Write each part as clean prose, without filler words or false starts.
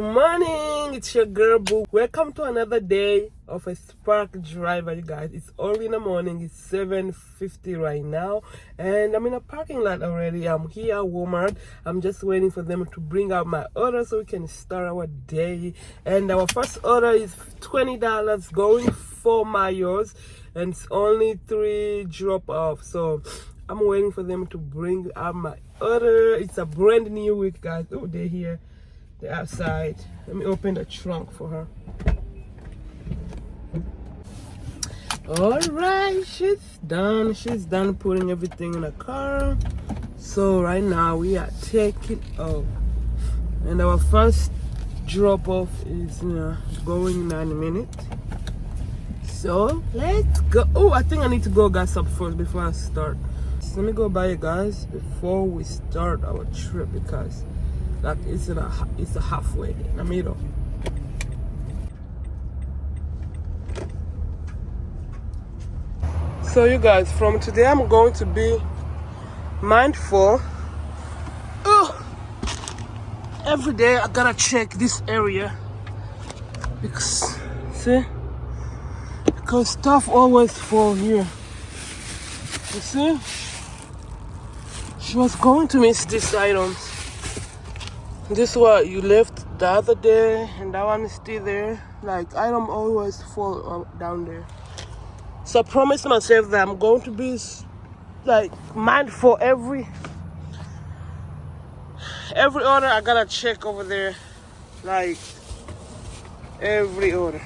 Good morning, it's your girl Boo. Welcome to another day of a SparkDriver, you guys. It's early in the morning, it's 7:50 right now, and I'm in a parking lot already. I'm here at Walmart. I'm just waiting for them to bring out my order so we can start our day. And our first order is $20 going 4 miles, and it's only 3 drop off. So I'm waiting for them to bring out my order. It's a brand new week, guys. Oh, they're here. They're outside. Let me open the trunk for her. All right, she's done. She's done putting everything in the car. So right now we are taking off, and our first drop off is going 9 minutes. So let's go. Oh, I think I need to go gas up first before I start. So let me go buy it, guys, before we start our trip, because like it's a halfway in the middle. So you guys, from today I'm going to be mindful. Oh, every day I gotta check this area because stuff always fall here. You see, she was going to miss these items. This what you left the other day, and that one is still there. Like, item always fall down there. So I promised myself that I'm going to be like mindful every order. I gotta check over there, like every order.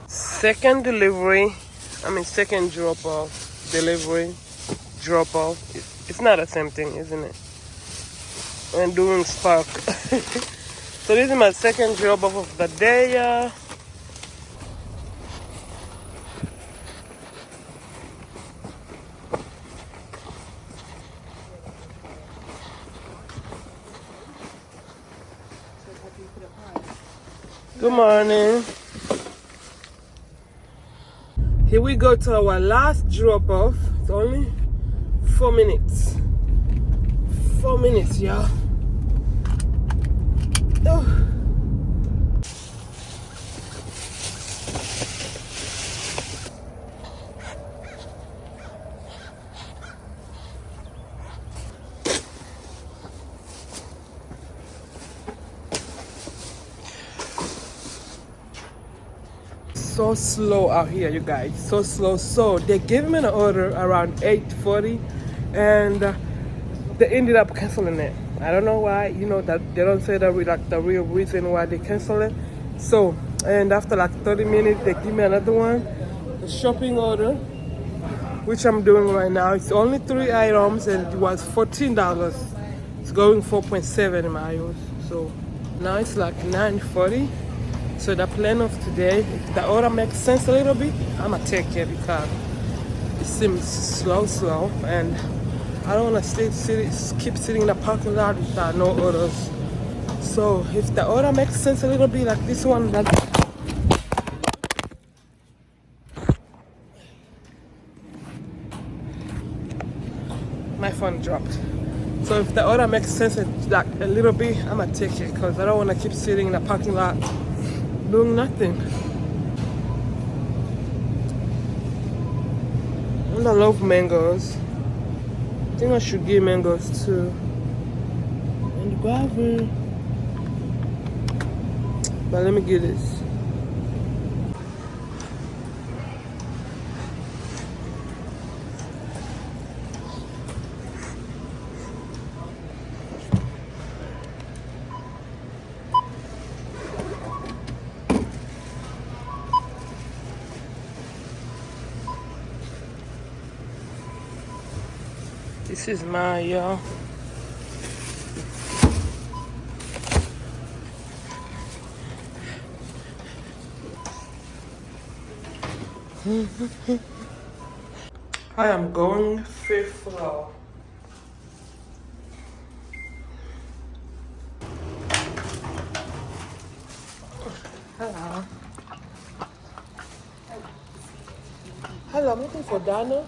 Second drop off, delivery, drop off. It's not the same thing, isn't it? And doing Spark. So this is my second drop off of the day. Good morning. Here we go to our last drop off. It's only 4 minutes. 4 minutes, y'all. Oh. So slow out here, you guys. So slow. So they gave me an order around 8:40, and they ended up canceling it. I don't know why. That they don't say the real reason why they cancel it. So, and after like 30 minutes, they give me another one, a shopping order, which I'm doing right now. It's only 3 items, and it was $14. It's going 4.7 miles. So now it's like 9:40. So the plan of today, if the order makes sense a little bit, I'ma take it because it seems slow, and I don't want to keep sitting in the parking lot without no orders. So if the order makes sense a little bit, like this one, my phone dropped. So if the order makes sense like a little bit, I'ma take it because I don't want to keep sitting in the parking lot doing nothing. And I love mangoes. I think I should give mangoes too. And guava. But let me get this. This is my y'all. I am going 5th floor. Hello. Hello, I'm looking for Donna.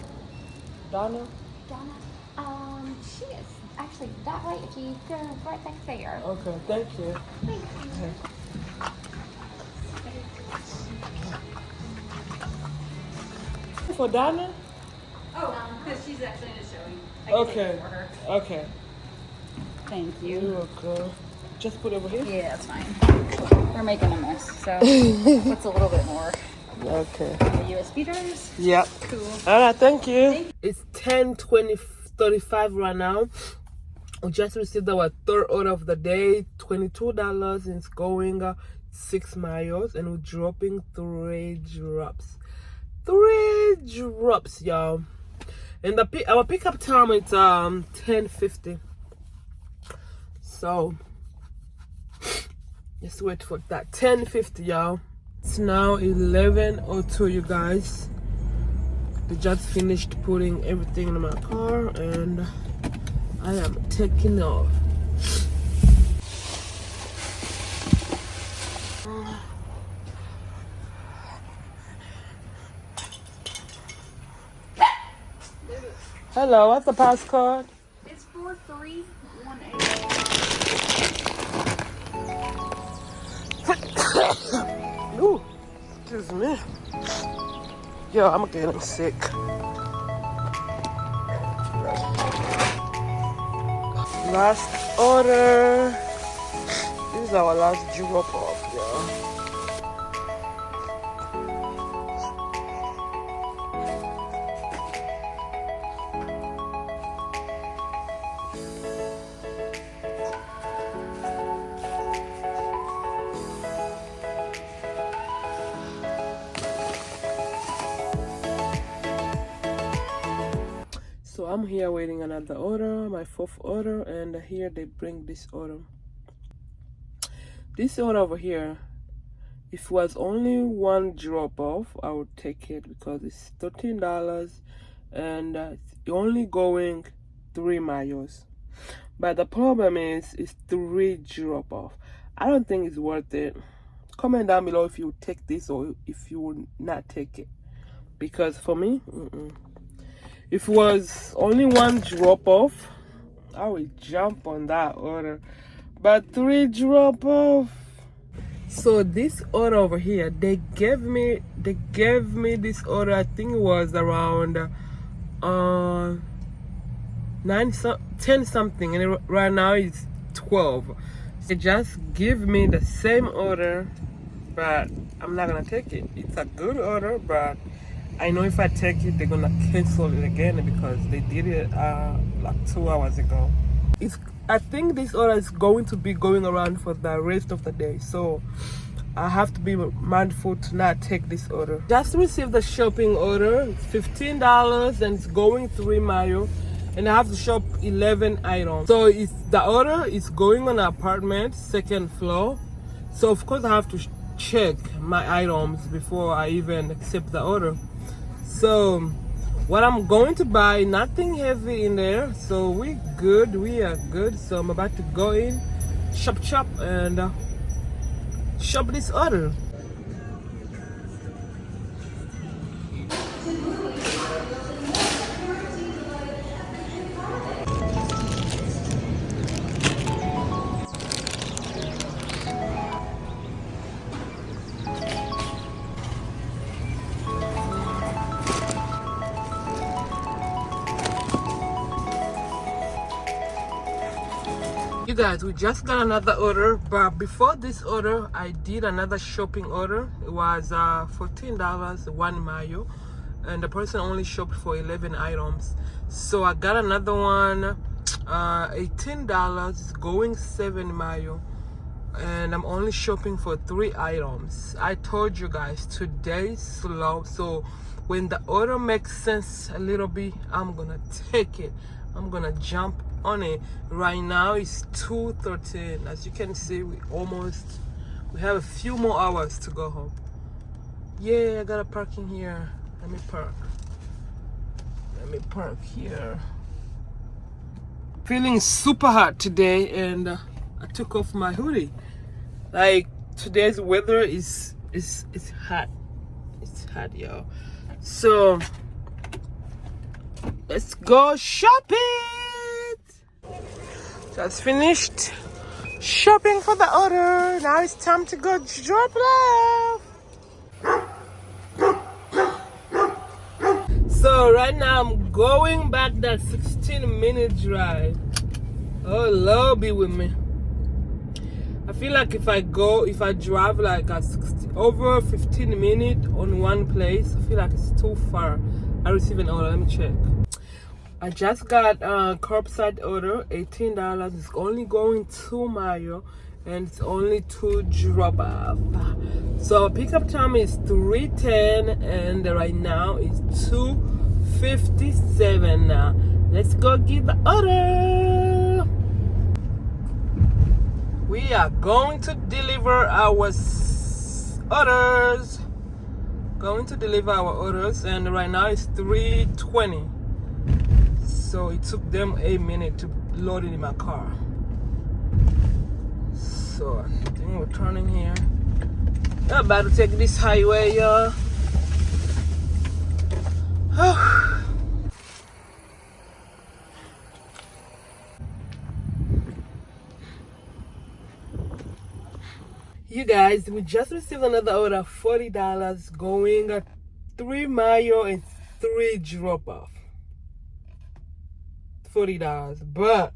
She is actually So that way, if you go right back there. Okay, thank you. Thank you. For Donna? Oh, because she's actually in a showing. Okay. For her. Okay. Thank You're you. welcome. Just put it over here? Yeah, that's fine. We're making a mess, so what's a little bit more? Okay. The USB drives? Yep. Cool. All right, thank you. It's 10:35 right now. We just received our third order of the day, $22, and it's going 6 miles, and we're dropping 3 drops. 3 drops, y'all. And our pickup time is 10:50. So let's wait for that. 10:50, y'all. It's now 11:02, you guys. We just finished putting everything in my car, and I am taking off. Hello, what's the passcode? It's 4318. Ooh, excuse me. Yo, I'm getting sick. Last order. This is our last drop off, y'all. So I'm here waiting another order, my 4th order, and here they bring this order. This order over here, if it was only one drop off, I would take it because it's $13 and it's only going 3 miles. But the problem is, it's 3 drop off. I don't think it's worth it. Comment down below if you would take this or if you would not take it. Because for me, if it was only one drop off, I would jump on that order. But 3 drop off. So this order over here, they gave me this order. I think it was around 10 something, and right now it's 12. They just give me the same order, but I'm not gonna take it. It's a good order, but I know if I take it, they're gonna cancel it again because they did it like 2 hours ago. I think this order is going to be going around for the rest of the day, so I have to be mindful to not take this order. Just received the shopping order. It's $15 and it's going 3 miles, and I have to shop 11 items. So the order is going on an apartment, 2nd floor. So of course I have to check my items before I even accept the order. So what I'm going to buy, nothing heavy in there, so we are good. So I'm about to go in, shop and shop this order. You guys, we just got another order, but before this order I did another shopping order. It was $14, 1 mile, and the person only shopped for 11 items. So I got another one, $18, going 7 mile, and I'm only shopping for 3 items. I told you guys today's slow, so when the order makes sense a little bit, I'm gonna take it. I'm gonna jump on it. Right now it's 2:13. As you can see, we have a few more hours to go home. Yeah, I got a parking here. Let me park here. Feeling super hot today, and I took off my hoodie. Like, today's weather is hot. It's hot, y'all. So let's go shopping. Just finished shopping for the order. Now it's time to go drop it off. So right now I'm going back that 16-minute drive. Oh Lord, be with me. I feel like if I drive like over 15 minutes on one place, I feel like it's too far. I received an order. Let me check. I just got a curbside order, $18. It's only going 2 miles and it's only 2 drop off. So pickup time is 3:10 and right now it's 2:57 now. Let's go get the order. We are going to deliver our orders. And right now it's 3:20. So it took them a minute to load it in my car. So I think we're turning here. I'm about to take this highway, y'all. You guys, we just received another order of $40 going 3 miles and 3 drop off. $40, but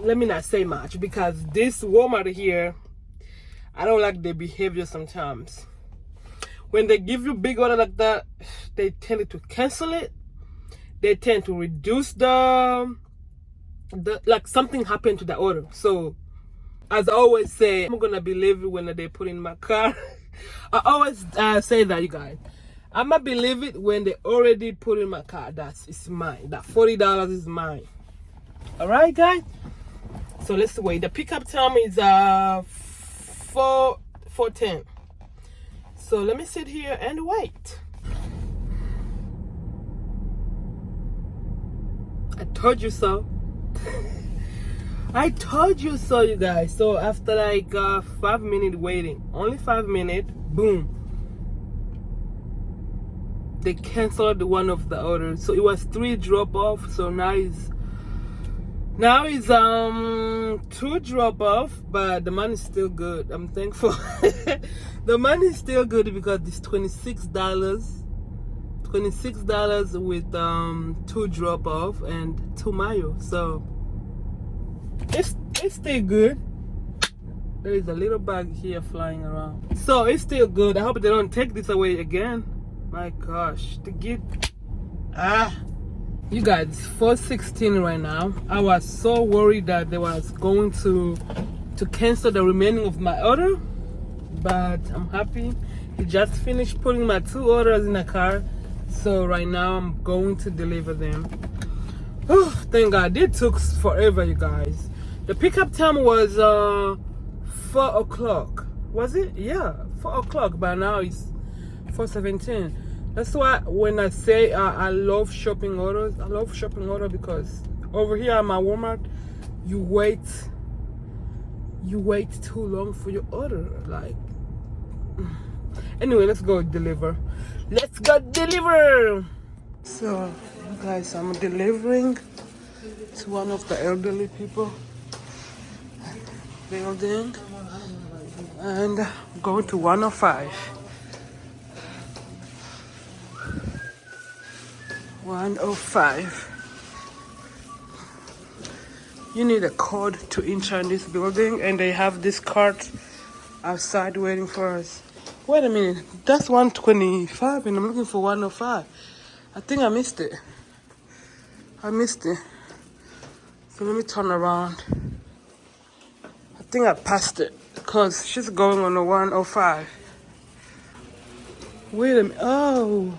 let me not say much because this Walmart here, I don't like their behavior sometimes. When they give you big order like that, they tend to cancel it. They tend to reduce the like something happened to the order. So as I always say, I'm gonna believe it when they put in my car. I always say that, you guys. I'ma believe it when they already put in my car. It's mine. That $40 is mine. All right, guys. So let's wait. The pickup time is 4:10. So let me sit here and wait. I told you so. I told you so, you guys. So after like 5 minutes waiting, only 5 minutes, boom, they canceled one of the orders. So it was 3 drop off. So now it's 2 drop off, but the money is still good. I'm thankful. The money is still good because it's $26 with 2 drop off and 2 miles. So it's still good. There is a little bag here flying around, so it's still good. I hope they don't take this away again. My gosh, to get you guys, it's 4:16 right now. I was so worried that they was going to cancel the remaining of my order, but I'm happy. He just finished putting my 2 orders in the car, so right now I'm going to deliver them. Oh, thank God. It took forever, you guys. The pickup time was 4 o'clock. Was it? Yeah, 4 o'clock. But now it's 4:17. That's why when I say I love shopping orders, I love shopping order because over here at my Walmart, you wait too long for your order. Like, anyway, let's go deliver. Let's go deliver. So, guys, I'm delivering to one of the elderly people building, and I'm going to 105. 105. You need a code to enter in this building, and they have this cart outside waiting for us. Wait a minute, that's 125 and I'm looking for 105. I think I missed it. So let me turn around. I think I passed it because she's going on a 105. Wait a minute. Oh,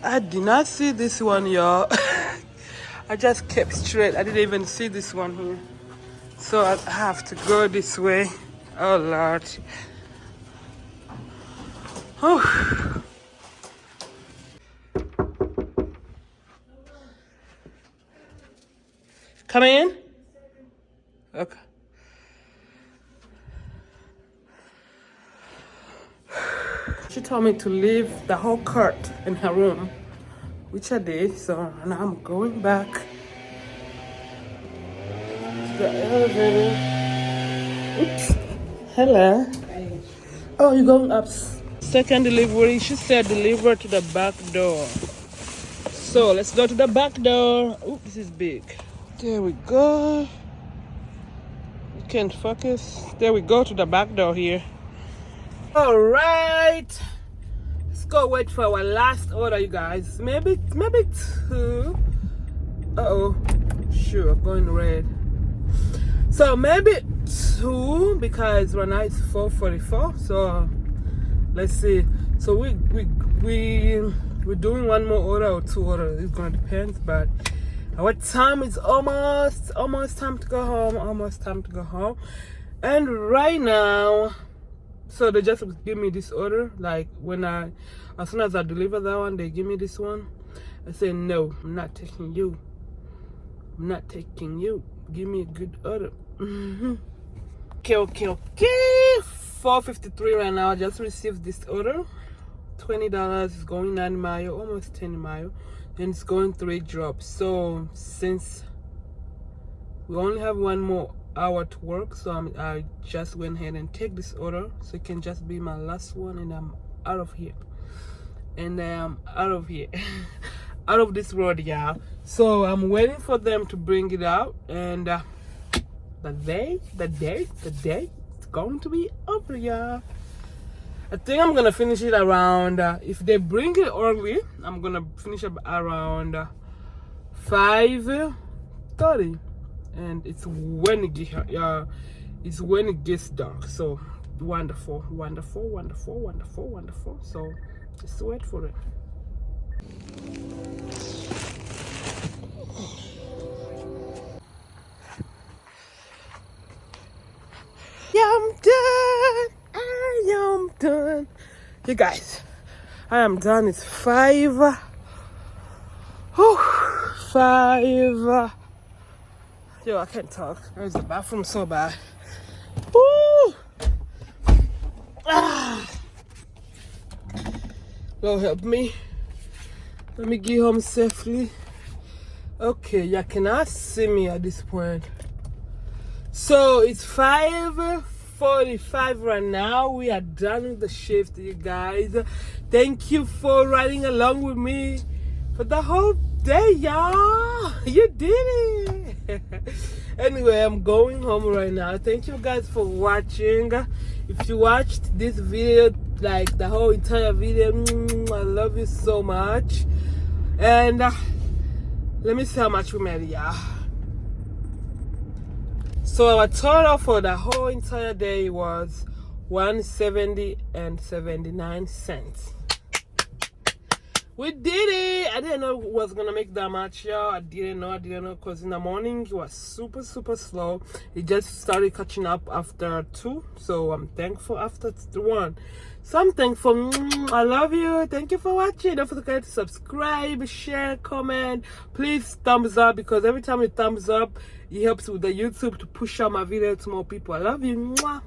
I did not see this one, y'all. I just kept straight. I didn't even see this one here. So I have to go this way. Oh, Lord. Oh. Come in. Okay. She told me to leave the whole cart in her room, which I did. So now I'm going back the elevator. Oops. Hello. Oh, you're going up. Second delivery. She said deliver to the back door. So let's go to the back door. Ooh, this is big. There we go. You can't focus. There we go to the back door here. All right. Let's go wait for our last order, you guys. Maybe two. Uh-oh. Sure, going red. So maybe two, because right now it's 4:44. So let's see. So we're doing one more order or two orders. It's gonna depend, but our time is almost time to go home. Almost time to go home. And right now, so they just give me this order. Like as soon as I deliver that one, they give me this one. I say no, I'm not taking you. I'm not taking you. Give me a good order. Okay. 4:53 right now. I just received this order. $20 is going 9 miles, almost 10 miles, and it's going 3 drops. So since we only have 1 more hour to work, so I just went ahead and take this order, so it can just be my last one, and I'm out of here. And I'm out of here. Out of this road, y'all. So I'm waiting for them to bring it out, and the day it's going to be over, y'all. I think I'm gonna finish it around if they bring it early, I'm gonna finish it around 5:30, and it's when it gets dark. So wonderful. So just wait for it. I am done. You guys, I am done. It's 5. Oh, 5. Yo, I can't talk. There's the bathroom so bad. Woo! Lord help me. Let me get home safely. Okay, you cannot see me at this point. So it's 5:45 right now. We are done with the shift, you guys. Thank you for riding along with me for the whole day, y'all. You did it. Anyway, I'm going home right now. Thank you guys for watching. If you watched this video, like the whole entire video, I love you so much. And let me see how much we made, y'all. So our total for the whole entire day was $170.79. We did it. I didn't know it was gonna make that much, y'all. I didn't know, because in the morning it was super slow. It just started catching up after 2, so I'm thankful after 1. So I'm thankful. I love you. Thank you for watching. Don't forget to subscribe, share, comment. Please thumbs up, because every time you thumbs up, it helps with the YouTube to push out my video to more people. I love you. Mwah.